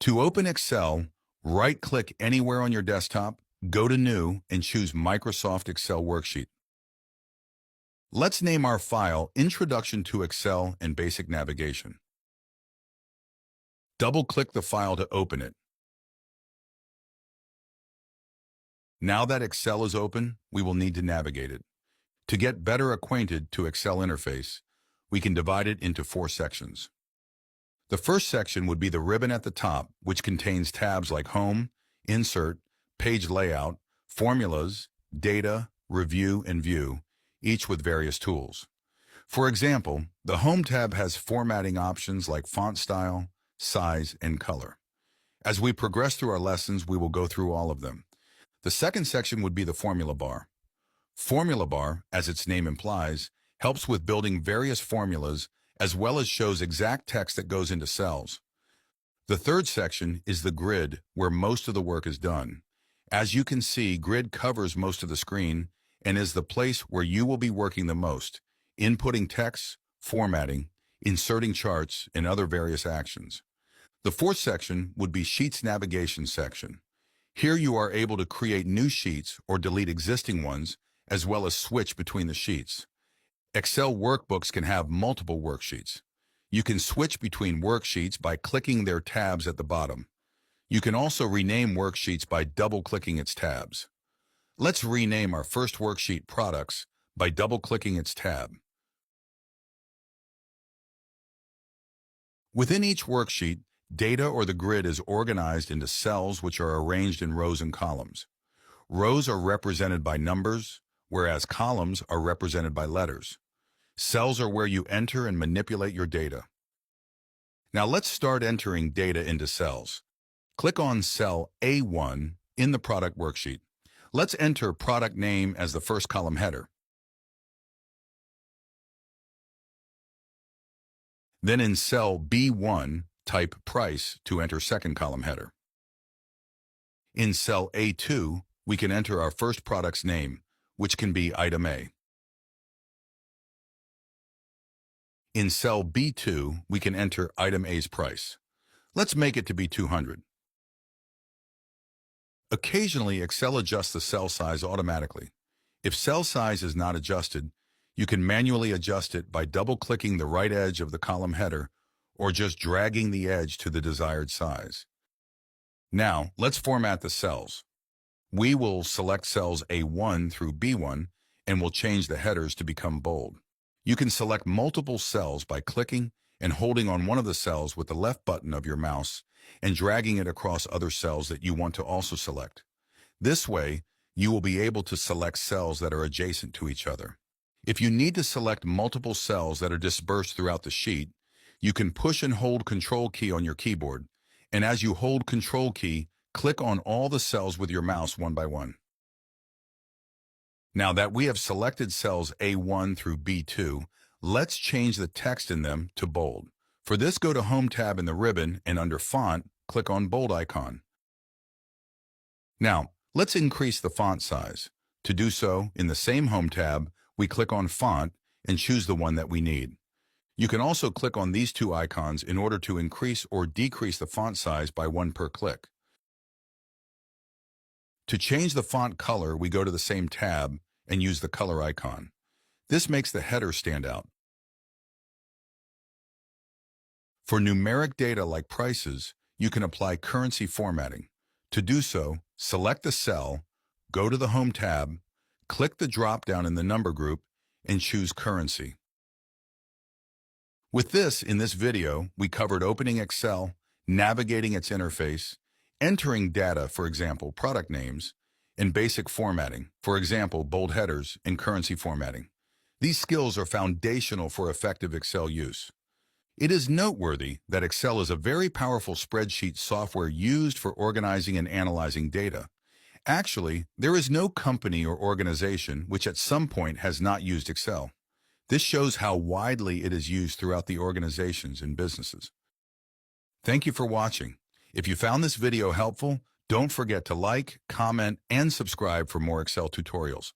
To open Excel, right-click anywhere on your desktop, go to New, and choose Microsoft Excel Worksheet. Let's name our file Introduction to Excel and Basic Navigation. Double-click the file to open it. Now that Excel is open, we will need to navigate it. To get better acquainted to Excel interface, we can divide it into 4 sections. The first section would be the ribbon at the top, which contains tabs like Home, Insert, Page Layout, Formulas, Data, Review, and View, each with various tools. For example, the Home tab has formatting options like font style, size, and color. As we progress through our lessons, we will go through all of them. The second section would be the Formula bar. Formula bar, as its name implies, helps with building various formulas as well as shows exact text that goes into cells. The third section is the grid, where most of the work is done. As you can see, grid covers most of the screen and is the place where you will be working the most, inputting text, formatting, inserting charts, and other various actions. The fourth section would be Sheets Navigation section. Here you are able to create new sheets or delete existing ones, as well as switch between the sheets. Excel workbooks can have multiple worksheets. You can switch between worksheets by clicking their tabs at the bottom. You can also rename worksheets by double-clicking its tabs. Let's rename our first worksheet Products by double-clicking its tab. Within each worksheet, data or the grid is organized into cells which are arranged in rows and columns. Rows are represented by numbers, whereas columns are represented by letters. Cells are where you enter and manipulate your data. Now let's start entering data into cells. Click on cell A1 in the product worksheet. Let's enter product name as the first column header. Then in cell B1, type price to enter second column header. In cell A2, we can enter our first product's name, which can be item A. In cell B2, we can enter item A's price. Let's make it to be 200. Occasionally, Excel adjusts the cell size automatically. If cell size is not adjusted, you can manually adjust it by double-clicking the right edge of the column header or just dragging the edge to the desired size. Now, let's format the cells. We will select cells A1 through B1 and will change the headers to become bold. You can select multiple cells by clicking and holding on one of the cells with the left button of your mouse and dragging it across other cells that you want to also select. This way, you will be able to select cells that are adjacent to each other. If you need to select multiple cells that are dispersed throughout the sheet, you can push and hold Control key on your keyboard, and as you hold Control key, click on all the cells with your mouse one by one. Now that we have selected cells A1 through B2, let's change the text in them to bold. For this, go to Home tab in the ribbon and under Font, click on Bold icon. Now, let's increase the font size. To do so, in the same Home tab, we click on Font and choose the one that we need. You can also click on these two icons in order to increase or decrease the font size by 1 per click. To change the font color, we go to the same tab and use the color icon. This makes the header stand out. For numeric data like prices, you can apply currency formatting. To do so, select the cell, go to the Home tab, click the drop-down in the number group, and choose Currency. With this, in this video, we covered opening Excel, navigating its interface, entering data, for example, product names, and basic formatting, for example, bold headers and currency formatting. These skills are foundational for effective Excel use. It is noteworthy that Excel is a very powerful spreadsheet software used for organizing and analyzing data. Actually, there is no company or organization which at some point has not used Excel. This shows how widely it is used throughout the organizations and businesses. Thank you for watching. If you found this video helpful, don't forget to like, comment, and subscribe for more Excel tutorials.